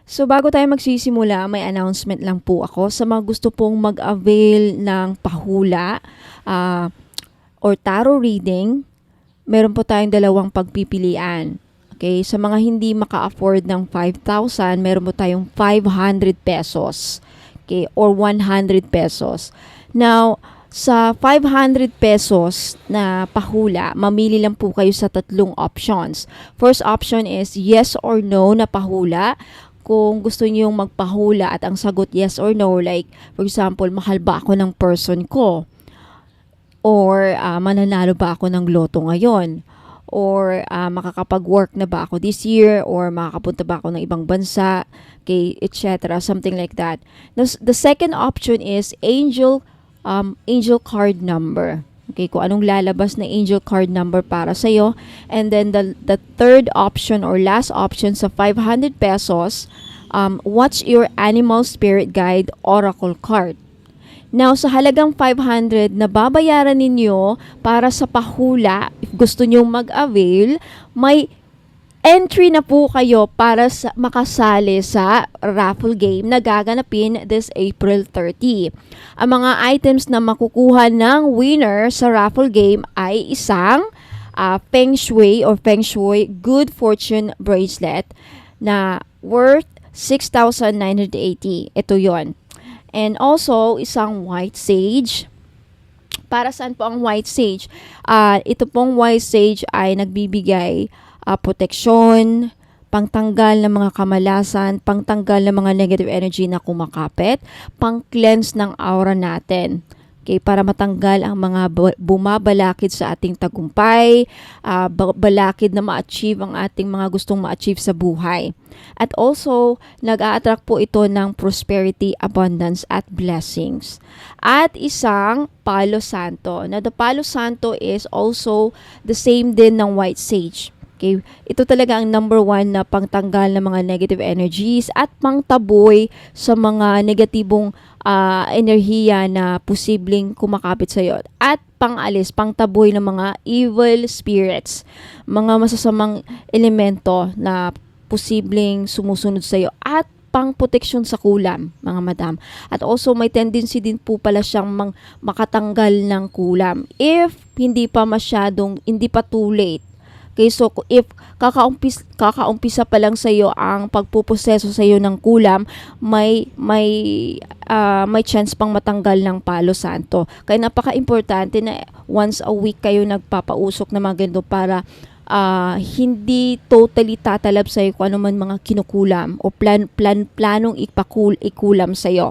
So bago tayo magsisimula, may announcement lang po ako sa mga gusto pong mag-avail ng pahula ah, or tarot reading. Meron po tayong dalawang pagpipilian. Okay, sa mga hindi maka-afford ng 5,000, meron po tayong 500 pesos. Okay, or 100 pesos. Now, sa 500 pesos na pahula, mamili lang po kayo sa tatlong options. First option is yes or no na pahula. Kung gusto niyo yung magpahula at ang sagot yes or no, like for example, mahal ba ako ng person ko? Or mananalo ba ako ng loto ngayon? Or makakapag-work na ba ako this year? Or makakapunta ba ako ng ibang bansa? Okay, etc. Something like that. The second option is angel card number. Okay, kung anong lalabas na angel card number para sa'yo. And then the third option or last option sa 500 pesos, what's your animal spirit guide oracle card. Now, sa halagang 500 na babayaran ninyo para sa pahula, if gusto nyo mag-avail, may entry na po kayo para sa makasali sa raffle game na gaganapin this April 30. Ang mga items na makukuha ng winner sa raffle game ay isang Feng Shui or Feng Shui Good Fortune Bracelet na worth 6,980. Ito yon. And also, isang white sage. Para saan po ang white sage? Ito pong white sage ay nagbibigay proteksyon, pangtanggal ng mga kamalasan, pangtanggal ng mga negative energy na kumakapit, pang-cleanse ng aura natin. Okay, para matanggal ang mga bumabalakid sa ating tagumpay, balakid na ma-achieve ang ating mga gustong ma-achieve sa buhay. At also, nag-a-attract po ito ng prosperity, abundance, at blessings. At isang Palo Santo. Now, the Palo Santo is also the same din ng white sage. Okay, ito talaga ang number 1 na pangtanggal ng mga negative energies at pangtaboy sa mga negatibong enerhiya na posibleng kumakapit sa iyo. At pangalis, pangtaboy ng mga evil spirits, mga masasamang elemento na posibleng sumusunod sa iyo at pang-proteksyon sa kulam, mga madam. At also, may tendency din po pala siyang makatanggal ng kulam if hindi pa too late. Okay, so if kakaumpisa pa lang sa iyo ang pagpuproseso sa iyo ng kulam, may chance pang matanggal ng Palo Santo. Kaya napaka-importante na once a week kayo nagpapausok na mga ganito para hindi totally tatalab sa iyo kung ano man mga kinukulam o planong ikulam sa iyo.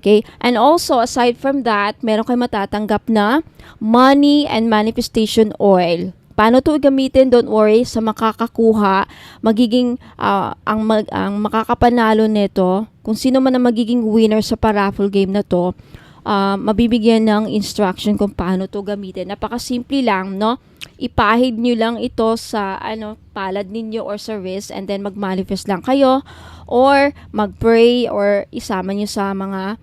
Okay? And also, aside from that, meron kayo matatanggap na money and manifestation oil. Paano ito gamitin? Don't worry, sa makakakuha, magiging ang makakapanalo nito, kung sino man ang magiging winner sa paraffle game na to, mabibigyan ng instruction kung paano to gamitin. Napakasimple lang, no? Ipahid nyo lang ito sa palad ninyo or sa wrist and then mag-manifest lang kayo or mag-pray or isama nyo sa mga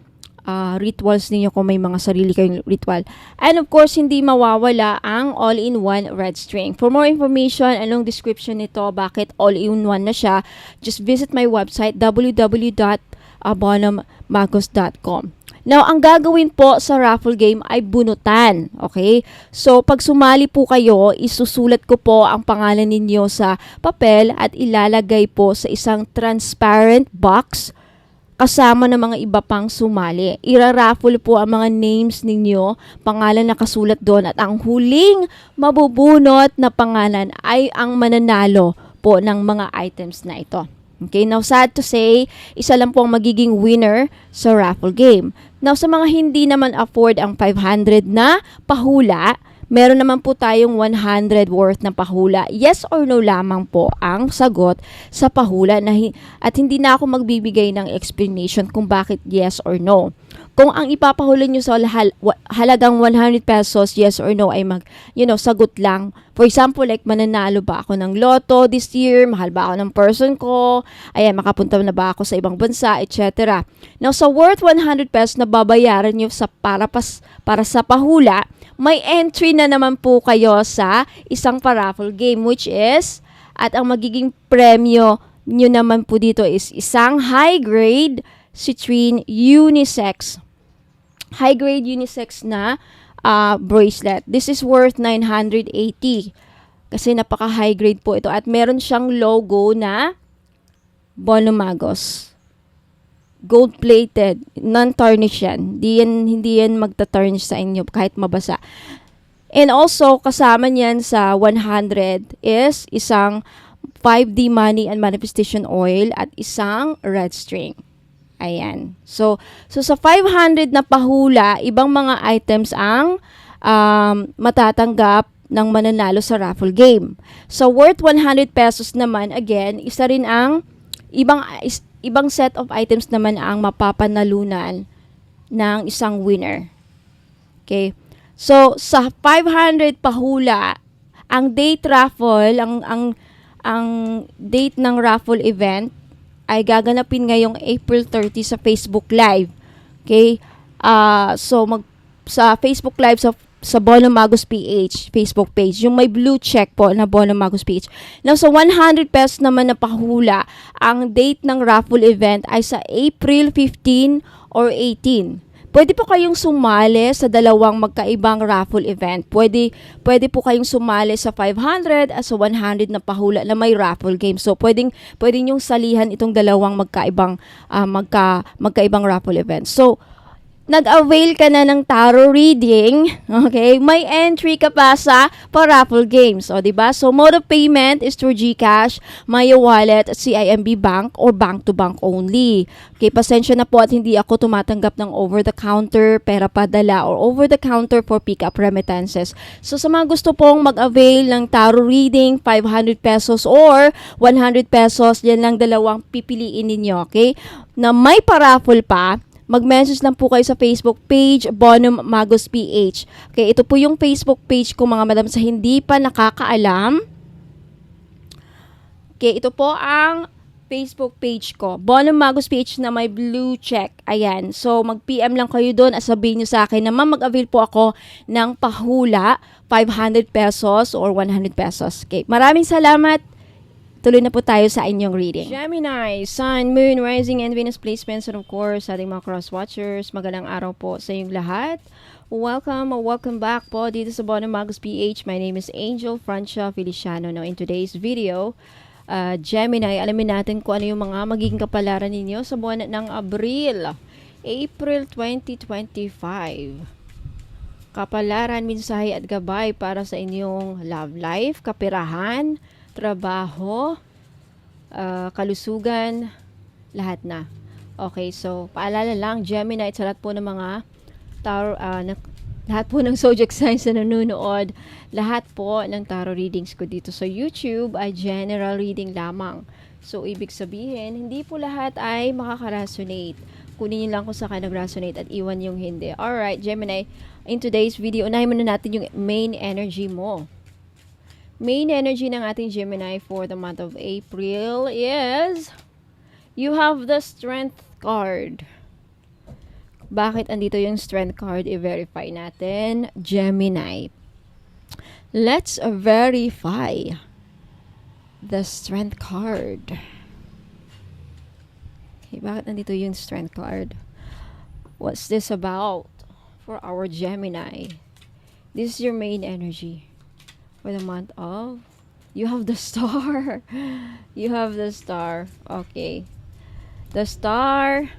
rituals ninyo kung may mga sarili kayong ritual. And of course, hindi mawawala ang all-in-one red string. For more information, anong description nito, bakit all-in-one na siya, just visit my website www.abonomagos.com. Now, ang gagawin po sa raffle game ay bunutan. Okay? So, pag sumali po kayo, isusulat ko po ang pangalan ninyo sa papel at ilalagay po sa isang transparent box kasama ng mga iba pang sumali. Ira-raffle po ang mga names ninyo, pangalan na kasulat doon at ang huling mabubunot na pangalan ay ang mananalo po ng mga items na ito. Okay, now sad to say, isa lang po ang magiging winner sa raffle game. Now sa mga hindi naman afford ang 500 na pahula, meron naman po tayong 100 worth na pahula. Yes or no lamang po ang sagot sa pahula at hindi na ako magbibigay ng explanation kung bakit yes or no. Kung ang ipapahula nyo sa halagang 100 pesos, yes or no, ay sagot lang. For example, like mananalo ba ako ng loto this year? Mahal ba ako ng person ko? Ayan, makapunta na ba ako sa ibang bansa, etc. Now, sa worth 100 pesos na babayaran nyo para sa pahula, may entry na naman po kayo sa isang paraffle game which is, at ang magiging premyo nyo naman po dito is isang high-grade citrine unisex. High-grade unisex na bracelet. This is worth 980. Kasi napaka-high grade po ito. At meron siyang logo na Bonumagos. Gold-plated. Non-tarnish yan. Hindi yan magta-tarnish sa inyo kahit mabasa. And also, kasama niyan sa 100 is isang 5D Money and Manifestation Oil at isang red string. Ayan. So sa 500 na pahula, ibang mga items ang matatanggap ng mananalo sa raffle game. So worth 100 pesos naman, again, isa rin ang ibang set of items naman ang mapapanalunan ng isang winner. Okay? So sa 500 pahula, ang date raffle, ang date ng raffle event ay gaganapin ngayong April 30 sa Facebook Live. Okay? Sa Facebook Live sa Bonumagos PH Facebook page, yung may blue check po na Bonumagos PH. Now, sa 100 pesos naman na pahula, ang date ng raffle event ay sa April 15 or 18. Pwede po kayong sumali sa dalawang magkaibang raffle event. Pwede po kayong sumali sa 500 at sa 100 na pahula na may raffle game. So, pwede yung salihan itong dalawang magkaibang raffle event. So, nag-avail ka na ng tarot reading, okay? May entry ka pa sa raffle games, o diba? So, mode of payment is through GCash, Maya Wallet, CIMB Bank, or bank-to-bank only. Okay, pasensya na po at hindi ako tumatanggap ng over-the-counter, pera padala, or over-the-counter for pick-up remittances. So, sa mga gusto pong mag-avail ng tarot reading, 500 pesos or 100 pesos, yan lang dalawang pipiliin ninyo, okay? Na may pa-raffle pa, mag-message lang po kayo sa Facebook page, Bonumagos PH. Okay, ito po yung Facebook page ko, mga madam, sa hindi pa nakakaalam. Okay, ito po ang Facebook page ko, Bonumagos PH na may blue check. Ayan, so mag-PM lang kayo doon at sabihin nyo sa akin na mag-avail po ako ng pahula, 500 pesos or 100 pesos. Okay, maraming salamat. Tuloy na po tayo sa inyong reading. Gemini, Sun, Moon, Rising, and Venus placements, and of course, sa ating mga cross-watchers, magandang araw po sa inyong lahat. Welcome back po dito sa Bonumagos PH. My name is Angel Francia Feliciano. Now, in today's video, Gemini, alamin natin kung ano yung mga magiging kapalaran ninyo sa buwan ng April 2025. Kapalaran, mensahe at gabay para sa inyong love life, kapirahan, trabaho, kalusugan, lahat na. Okay, so paalala lang, Gemini, sa lahat po ng mga lahat po ng zodiac signs na nanonood, lahat po ng tarot readings ko dito sa YouTube ay general reading lamang. So, ibig sabihin, hindi po lahat ay makaka-resonate. Kunin nyo lang kung saan nag-resonate at iwan yung hindi. Alright, Gemini, in today's video, unahin muna natin yung main energy mo. Main energy ng ating Gemini for the month of April is you have the Strength card. Bakit andito yung Strength card? I-verify natin. Gemini. Let's verify the Strength card. Okay, bakit andito yung Strength card? What's this about for our Gemini? This is your main energy for the month of, you have the Star. You have the Star. Okay. The Star,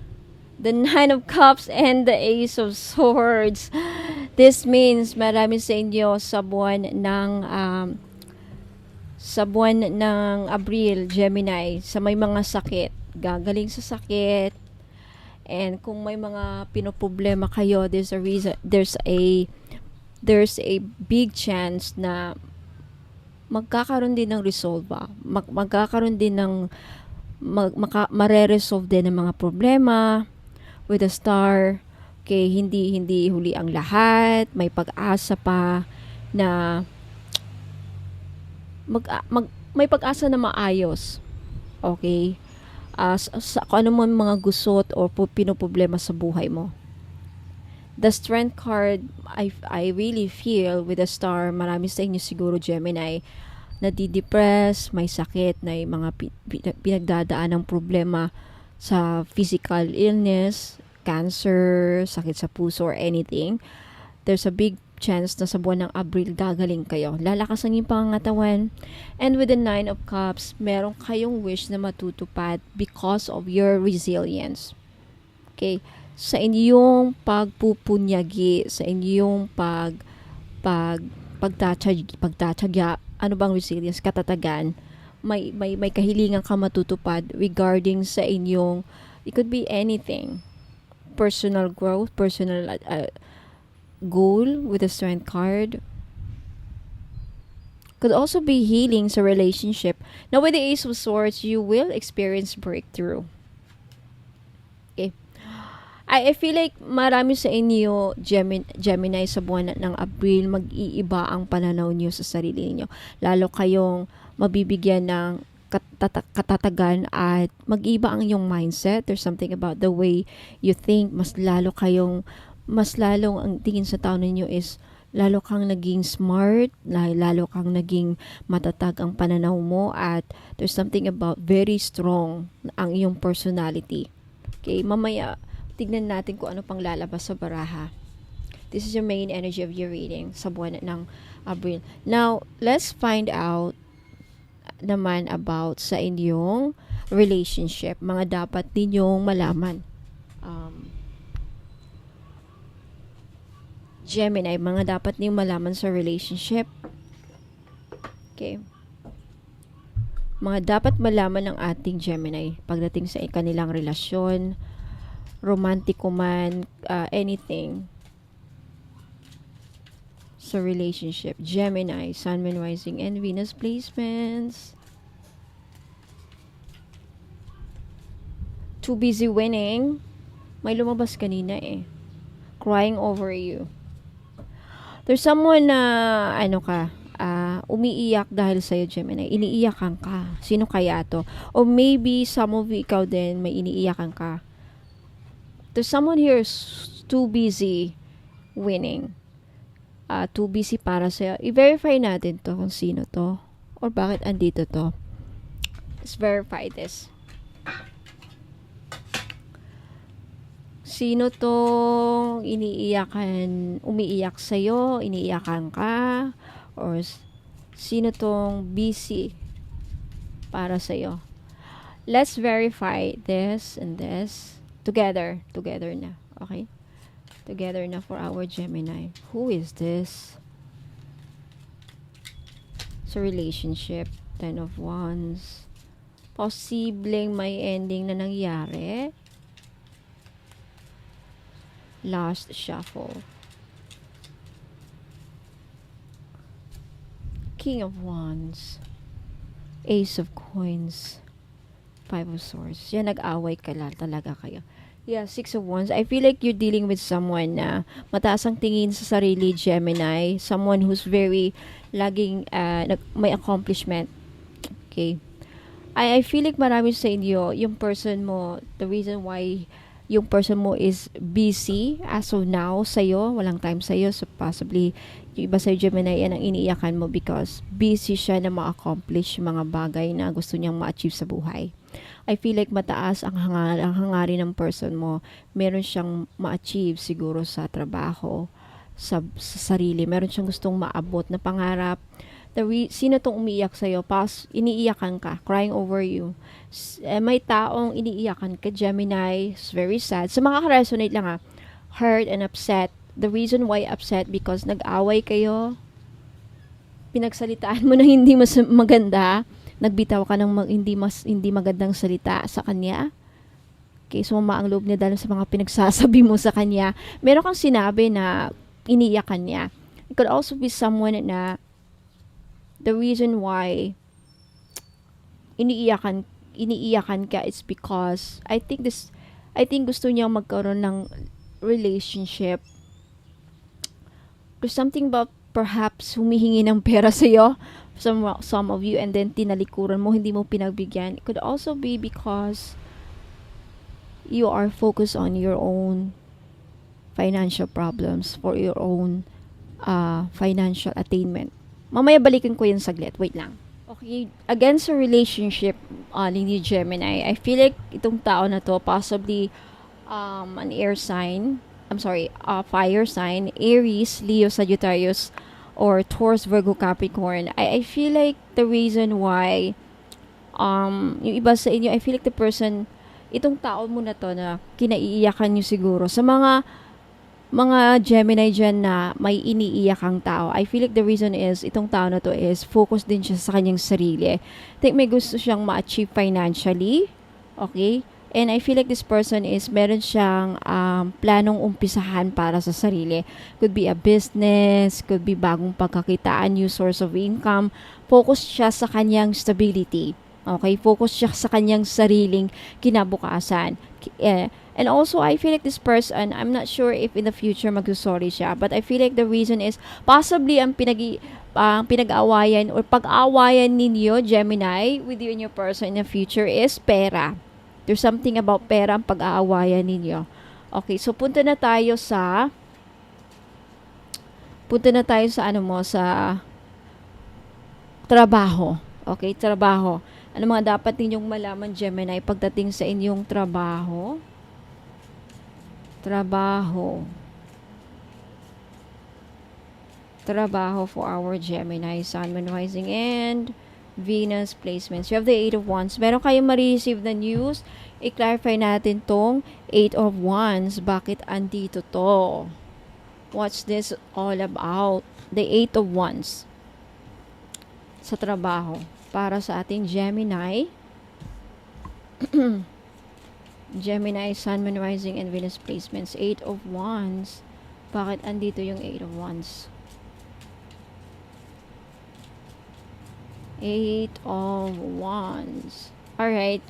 the Nine of Cups, and the Ace of Swords. This means marami sa inyo sa buwan ng Abril, Gemini, sa may mga sakit, gagaling sa sakit, and kung may mga pinoproblema kayo, there's a big chance na magkakaroon din ng resolve, magkakaroon din ng mare-resolve din ng mga problema with the Star. Okay, hindi huli ang lahat, may pag-asa pa na may pag-asa na maayos. Okay, sa kung ano man mga gusot o pinoproblema sa buhay mo. The Strength card, I really feel with the Star, marami sa inyo siguro, Gemini, nadidepress, may sakit, na mga pinagdadaan ng problema sa physical illness, cancer, sakit sa puso or anything, there's a big chance na sa buwan ng Abril gagaling kayo. Lalakas ang inyong pangangatawan. And with the 9 of Cups, meron kayong wish na matutupad because of your resilience. Okay? Sa inyong pagpupunyagi, sa inyong pagtatagya, ano bang resilience? Katatagan. May kahilingan ka matutupad regarding sa inyong, it could be anything. Personal growth, personal goal with the Strength card. Could also be healing sa relationship. Now with the Ace of Swords, you will experience breakthrough. Okay. I feel like marami sa inyo, Gemini, sa buwan ng Abril, mag-iiba ang pananaw niyo sa sarili niyo. Lalo kayong mabibigyan ng katatagan at mag-iba ang iyong mindset. There's something about the way you think. Mas lalong ang tingin sa tao ninyo is lalo kang naging smart, lalo kang naging matatag ang pananaw mo, at there's something about very strong ang iyong personality. Okay, mamaya tignan natin kung ano pang lalabas sa baraha. This is your main energy of your reading sa buwan ng Abril. Now, let's find out naman about sa inyong relationship, mga dapat ninyong malaman. Gemini, mga dapat ninyong malaman sa relationship. Okay. Mga dapat malaman ng ating Gemini pagdating sa kanilang relasyon, romantiko man, anything sa relationship. Gemini, Sun, Moon, Rising, and Venus placements. Too busy winning. May lumabas kanina eh. Crying over you. There's someone na, umiiyak dahil sa'yo, Gemini. Iniiyakan ka. Sino kaya to? Or maybe some of you, ikaw din, may iniiyakan ka. There's someone here too busy winning. Too busy para sa'yo. I-verify natin to kung sino to. Or bakit andito to. Let's verify this. Sino tong umiiyak sa'yo, iniiyakan ka, or sino tong busy para sa'yo. Let's verify this and this together na, okay? Together na for our Gemini. Who is this? So, relationship, 10 of Wands. Posibleng may ending na nangyari. Last shuffle. King of Wands. Ace of Coins. 5 of Swords. Yan, nag-away ka lang talaga kayo. Yeah, 6 of Wands. I feel like you're dealing with someone na mataas ang tingin sa sarili, Gemini. Someone who's very laging may accomplishment. Okay. I feel like marami sa inyo, yung person mo, the reason why yung person mo is busy as of now sa'yo, walang time sa'yo, so possibly yung iba sa'yo, Gemini, yan ang iniiyakan mo because busy siya na ma-accomplish yung mga bagay na gusto niyang ma-achieve sa buhay. I feel like mataas ang hangarin ng person mo. Meron siyang ma-achieve siguro sa trabaho, sa sarili. Meron siyang gustong maabot na pangarap. Sino tong umiiyak sa'yo? Iniiyakan ka, crying over you. May taong iniiyakan ka, Gemini. It's very sad. So, makaka-resonate lang hurt and upset. The reason why upset because nag-away kayo. Pinagsalitaan mo na hindi mas maganda. Nagbitaw ka ng hindi magandang salita sa kanya. Okay, sumama ang loob niya dahil sa mga pinagsasabi mo sa kanya. Meron kang sinabi na iniiyakan niya. It could also be someone na the reason why iniiyakan ka is because I think gusto niya magkaroon ng relationship. There's something about perhaps humihingi ng pera sa iyo, some of you, and then tinalikuran mo, hindi mo pinagbigyan. It could also be because you are focused on your own financial problems, for your own financial attainment. Mamaya balikan ko yun saglit. Wait lang. Okay, against a relationship, ni Gemini, I feel like itong tao na to possibly an air sign, fire sign, Aries, Leo, Sagittarius, or Taurus, Virgo, Capricorn. I feel like the reason why, yung iba sa inyo, I feel like the person, itong tao mo na to na kinaiiyakan nyo siguro. Sa mga Gemini dyan na may iniiyak ang tao, I feel like the reason is, itong tao na to is, focus din siya sa kanyang sarili. I think may gusto siyang ma-achieve financially. Okay? And I feel like this person is, meron siyang planong umpisahan para sa sarili. Could be a business, could be bagong pagkakitaan, new source of income. Focus siya sa kanyang stability. Okay? Focus siya sa kanyang sariling kinabukasan. And also, I feel like this person, I'm not sure if in the future magsusorry siya, but I feel like the reason is, possibly ang pinag-aawayan or pag-aawayan ninyo, Gemini, with you and your person in the future is pera. There's something about pera ang pag-aawayan ninyo. Okay, so punta na tayo sa sa trabaho. Okay, trabaho. Ano mga dapat ninyong malaman, Gemini, pagdating sa inyong trabaho? Trabaho for our Gemini, Sun, Moon, Rising, and Venus placements. You have the 8 of Wands. Meron kayong ma-receive na news. I-clarify natin tong 8 of Wands. Bakit andito to? What's this all about? The 8 of Wands sa trabaho para sa ating Gemini. Gemini, Sun, Moon, Rising, and Venus placements. 8 of Wands. Bakit andito yung 8 of Wands? 8 of Wands. Alright.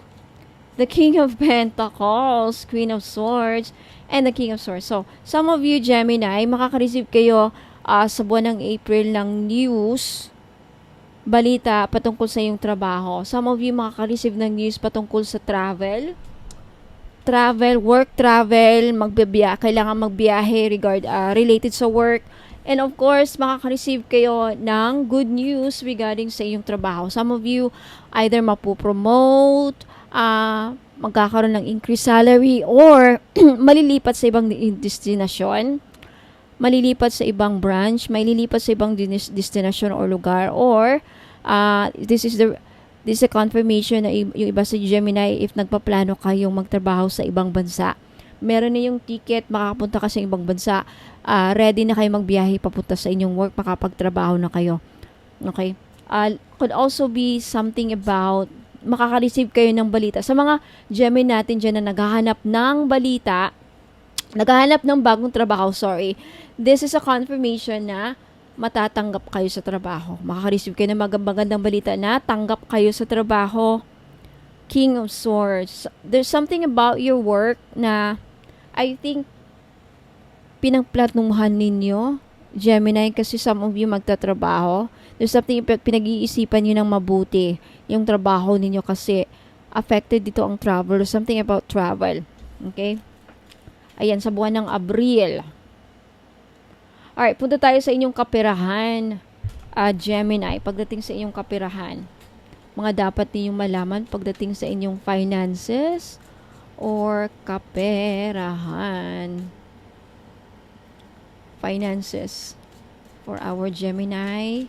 The King of Pentacles, Queen of Swords, and the King of Swords. So, some of you, Gemini, makaka-receive kayo sa buwan ng April ng news, balita patungkol sa iyong trabaho. Some of you makaka-receive ng news patungkol sa travel, work travel, kailangan magbiyahe related sa work. And of course, makaka-receive kayo ng good news regarding sa iyong trabaho. Some of you either mapupromote, magkakaroon ng increased salary, or malilipat sa ibang destinasyon, malilipat sa ibang branch, malilipat sa ibang destinasyon or lugar, or this is a confirmation na yung iba sa Gemini, if nagpaplano kayong magtrabaho sa ibang bansa, meron na yung ticket, makakapunta ka sa ibang bansa, ready na kayo magbiyahe papunta sa inyong work, makapagtrabaho na kayo. Okay? Could also be something about, makaka-receive kayo ng balita. Sa mga Gemini natin dyan na naghahanap ng balita, naghahanap ng bagong trabaho, this is a confirmation na matatanggap kayo sa trabaho. Makaka-receive kayo ng magandang balita na tanggap kayo sa trabaho. King of Swords. There's something about your work na I think pinagplanuhan ninyo, Gemini, kasi some of you magtatrabaho. There's something pinag-iisipan nyo ng mabuti yung trabaho ninyo kasi affected dito ang travel. There's something about travel. Okay? Ayan, sa buwan ng Abril. Alright, punta tayo sa inyong kaperahan, Gemini. Pagdating sa inyong kaperahan, mga dapat ninyong malaman pagdating sa inyong finances or kaperahan. Finances for our Gemini,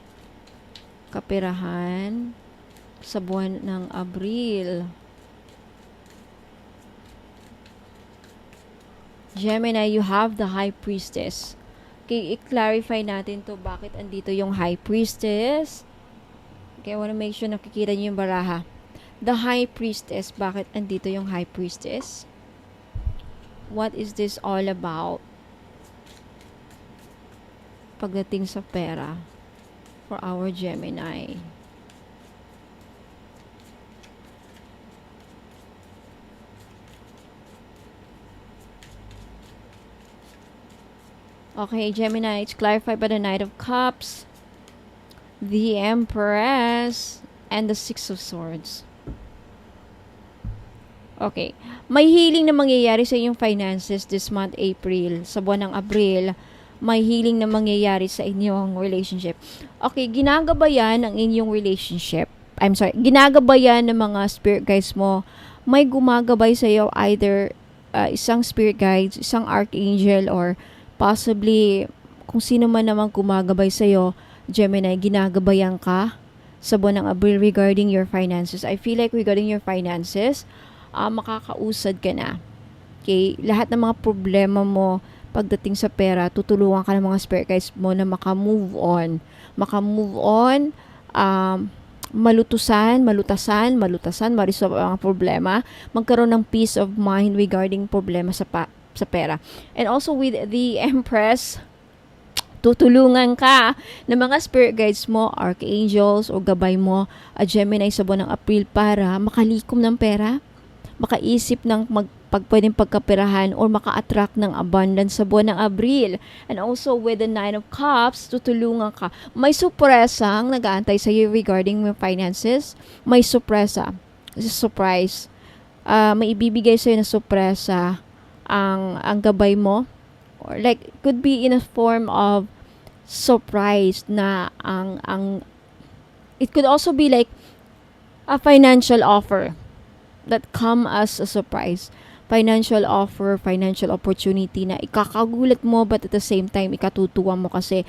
kaperahan sa buwan ng Abril. Gemini, you have the High Priestess. Okay, i-clarify natin to bakit andito yung High Priestess. Okay, I want to make sure nakikita niyo yung baraha. The High Priestess, bakit andito yung High Priestess? What is this all about? Pagdating sa pera for our Gemini. Okay, Gemini, it's clarified by the Knight of Cups, the Empress, and the Six of Swords. Okay. May healing na mangyayari sa inyong finances this month, April. Sa buwan ng Abril, may healing na mangyayari sa inyong relationship. Okay, ginagabayan ang inyong relationship. ginagabayan ng mga spirit guides mo. May gumagabay sa iyo, either isang spirit guides, isang archangel, or possibly kung sino man naman gumagabay sa iyo, Gemini, ginagabayan ka sa buwan ng Abril regarding your finances. I feel like regarding your finances, makakausad ka na. Okay? Lahat ng mga problema mo pagdating sa pera, tutulungan ka ng mga spirit guides mo na makamove on. Makamove on, malutasan, ma-resolve ang problema, magkaroon ng peace of mind regarding problema sa pera. And also with the Empress, tutulungan ka ng mga spirit guides mo, archangels, o gabay mo, Gemini, sa buwan ng April para makalikom ng pera, makaisip ng pwedeng pagkaperahan, or maka-attract ng abundance sa buwan ng Abril. And also with the Nine of Cups, tutulungan ka. May surpresang nag-aantay sa iyo regarding your finances. May surpresa. Surprise. May ibibigay sa iyo na surpresa ang gabay mo. Or like, could be in a form of surprise na it could also be like a financial offer that come as a surprise. Financial offer, financial opportunity na ikakagulat mo, but at the same time ikatutuwa mo kasi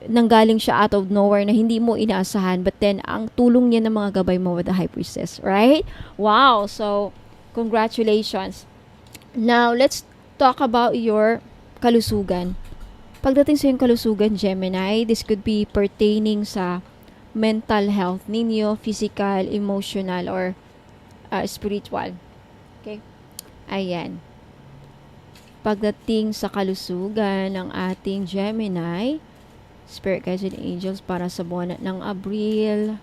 nanggaling siya out of nowhere na hindi mo inaasahan, but then ang tulong niya ng mga gabay mo with the High Priestess, right? Wow! So, congratulations. Now, let's talk about your kalusugan. Pagdating sa yung kalusugan, Gemini, this could be pertaining sa mental health ninyo, physical, emotional, or spiritual. Okay? Ayan. Pagdating sa kalusugan ng ating Gemini, Spirit Guides and Angels para sa buwan ng Abril,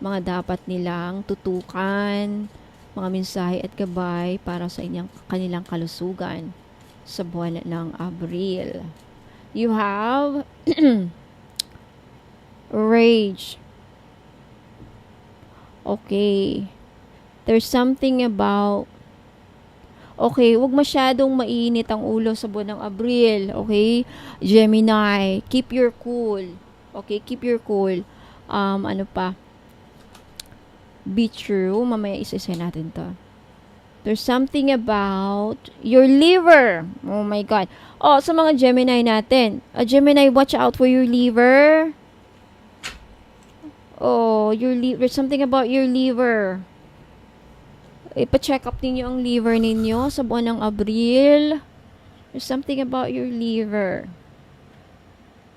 mga dapat nilang tutukan, mga mensahe at gabay para sa kanilang kalusugan sa buwan ng Abril. You have rage. Okay. There's something about wag masyadong mainit ang ulo sa buwan ng Abril. Okay? Gemini, keep your cool. Okay? Keep your cool. Ano pa? Be true. Mamaya isa-isa natin to. There's something about your liver. Oh my God. Sa mga Gemini natin. Gemini, watch out for your liver. There's something about your liver. Ipa-check up ninyo ang liver ninyo sa buwan ng Abril. There's something about your liver.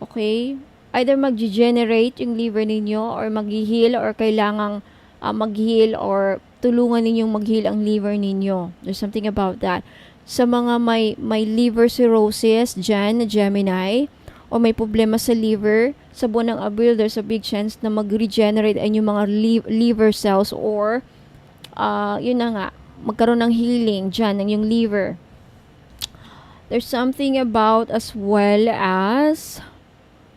Okay? Either mag-generate yung liver ninyo or mag-heal, or kailangang mag-heal, or tulungan ninyong mag-heal ang liver ninyo. There's something about that. Sa mga may liver cirrhosis dyan na Gemini, o may problema sa liver, sa buwan ng Abril, there's a big chance na mag-regenerate ang yung mga liver cells, or yun na nga, magkaroon ng healing dyan ng yung liver. There's something about as well as,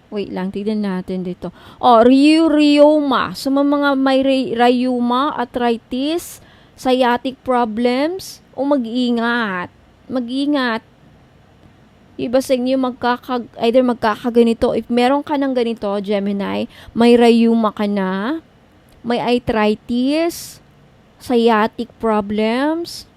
wait lang, tignan natin dito. Rheuma. So, mga may rheuma, arthritis, sciatic problems, mag-ingat. Mag-ingat. Iba sa inyo, either magkakaganito. If meron ka ng ganito, Gemini, may rheuma ka na, may arthritis, sciatic problems,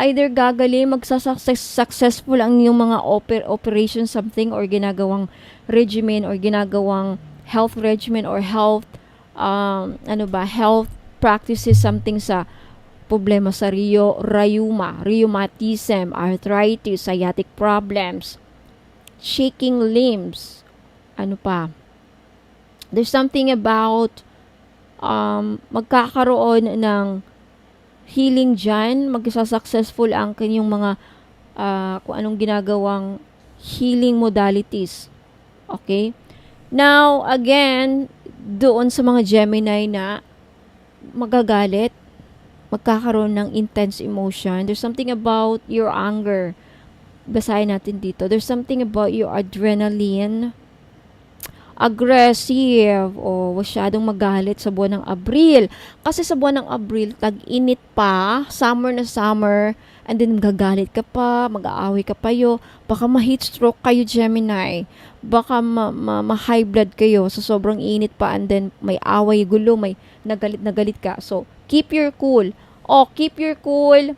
either gagaling, successful ang yung mga operation something, or ginagawang regimen, or ginagawang health regimen, or health health practices, something sa problema sa rheumatism, arthritis, sciatic problems, shaking limbs, there's something about magkakaroon ng healing dyan, magsa-successful ang kanyang mga kung anong ginagawang healing modalities. Okay? Now, again, doon sa mga Gemini na magagalit, magkakaroon ng intense emotion, there's something about your anger. Basahin natin dito. There's something about your adrenaline, aggressive, o masyadong magalit sa buwan ng Abril. Kasi sa buwan ng Abril, tag-init pa, summer na summer, and then gagalit ka pa, mag-aaway ka pa baka ma-heat stroke kayo, Gemini. Baka ma-high blood kayo sa sobrang init pa, and then may away, gulo, may na galit ka. So, keep your cool. Keep your cool.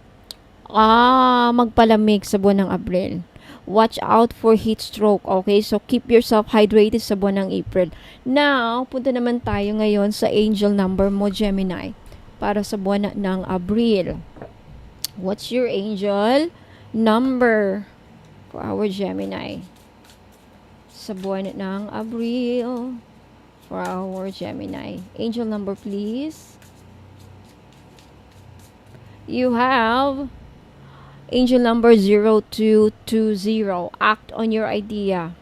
Magpalamig sa buwan ng Abril. Watch out for heat stroke, okay? So, keep yourself hydrated sa buwan ng April. Now, punta naman tayo ngayon sa angel number mo, Gemini, para sa buwan ng Abril. What's your angel number for our Gemini? Sa buwan ng Abril, for our Gemini. Angel number, please. You have angel number 0220. Act on your idea.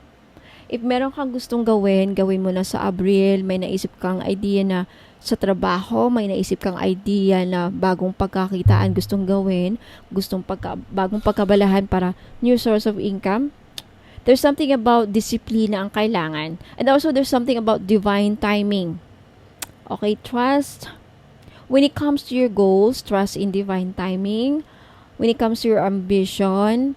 If meron kang gustong gawin mo na sa Abril. May naisip kang idea na sa trabaho, may naisip kang idea na bagong pagkakitaan gustong gawin, bagong pagkabalahan para new source of income. There's something about disiplina ang kailangan. And also, there's something about divine timing. Okay, trust. When it comes to your goals, trust in divine timing. When it comes to your ambition,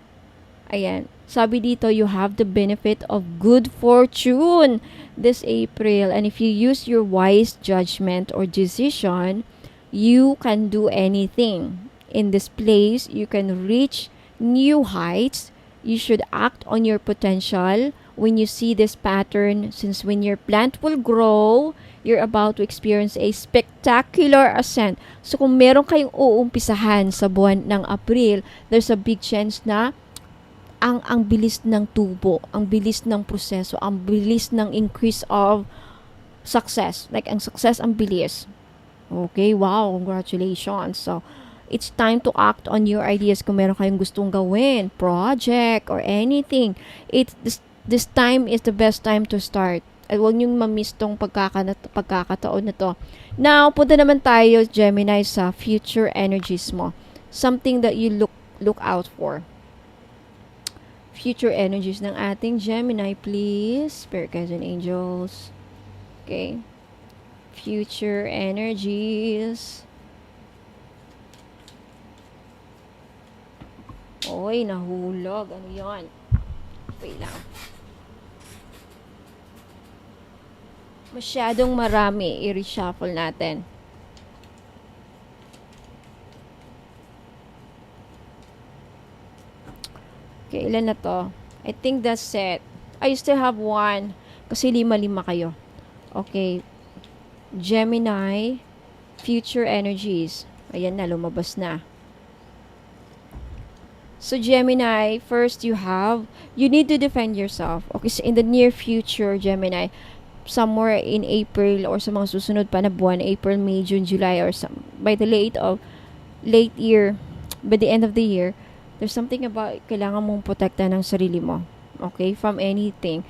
ayan, sabi dito, you have the benefit of good fortune this April. And if you use your wise judgment or decision, you can do anything. In this place, you can reach new heights. You should act on your potential when you see this pattern, since when your plant will grow, you're about to experience a spectacular ascent. So, kung meron kayong uumpisahan sa buwan ng April, there's a big chance na ang bilis ng tubo, ang bilis ng proseso, ang bilis ng increase of success. Like, ang success, ang bilis. Okay, wow, congratulations. So, it's time to act on your ideas kung meron kayong gustong gawin, project, or anything. This time is the best time to start. At huwag niyong mamiss tong pagkakataon na to. Now, punta naman tayo, Gemini, sa future energies mo. Something that you look out for. Future energies ng ating Gemini, please. Spirit guides and angels. Okay. Future energies. Oy, nahulog. Ano yan? Wait lang. Masyadong marami. I-reshuffle natin. Okay, ilan na to? I think that's it. I still have one. Kasi 5 kayo. Okay. Gemini, future energies. Ayan na, lumabas na. So, Gemini, first you need to defend yourself. Okay, so in the near future, Gemini, somewhere in April or sa mga susunod pa na buwan, April, May, June, July, or by the by the end of the year, there's something about kailangan mong protektahan ng sarili mo. Okay, from anything.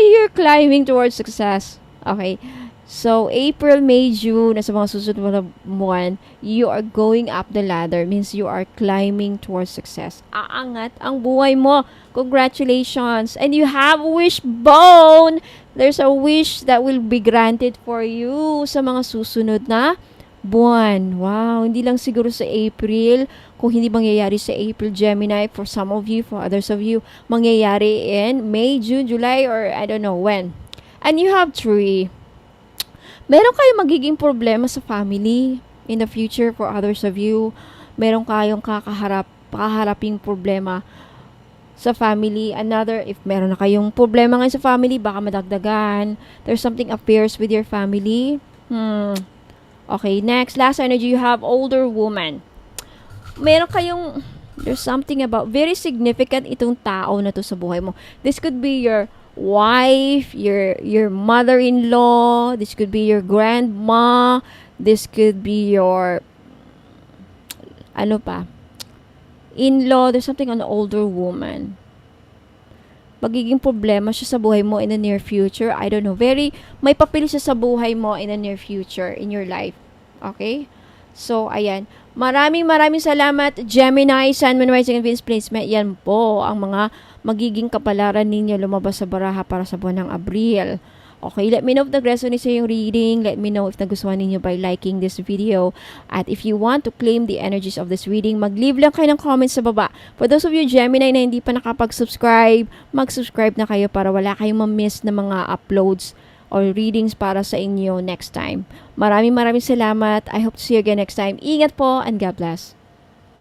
You're climbing towards success. Okay. So, April, May, June, sa mga susunod na buwan, you are going up the ladder. Means you are climbing towards success. Aangat ang buhay mo. Congratulations. And you have wishbone. There's a wish that will be granted for you sa mga susunod na buwan. Wow, hindi lang siguro sa April. Kung hindi mangyayari sa April, Gemini, for some of you, for others of you, mangyayari in May, June, July, or I don't know when. And you have 3. Meron kayong magiging problema sa family in the future. For others of you, meron kayong kakaharaping problema sa family. Another, if meron na kayong problema ngayon sa family, baka madagdagan. There's something affairs with your family. Okay, next, last energy, you have older woman. Meron kayong, there's something about, very significant itong tao na to sa buhay mo. This could be your wife, your mother-in-law, this could be your grandma, this could be your in-law. There's something on the older woman. Magiging problema siya sa buhay mo in the near future. I don't know. May papel siya sa buhay mo in the near future, in your life. Okay? So, ayan. Maraming salamat, Gemini, Sun, Moon, Rising, and Venus placement. Yan po ang mga magiging kapalaran ninyo lumabas sa baraha para sa buwan ng Abril. Okay, let me know if nag-resonate sa yung reading. Let me know if nagustuhan ninyo by liking this video. At if you want to claim the energies of this reading, mag-leave lang kayo ng comments sa baba. For those of you Gemini na hindi pa nakapag-subscribe, mag-subscribe na kayo para wala kayong ma-miss na mga uploads or readings para sa inyo next time. Maraming salamat. I hope to see you again next time. Ingat po and God bless.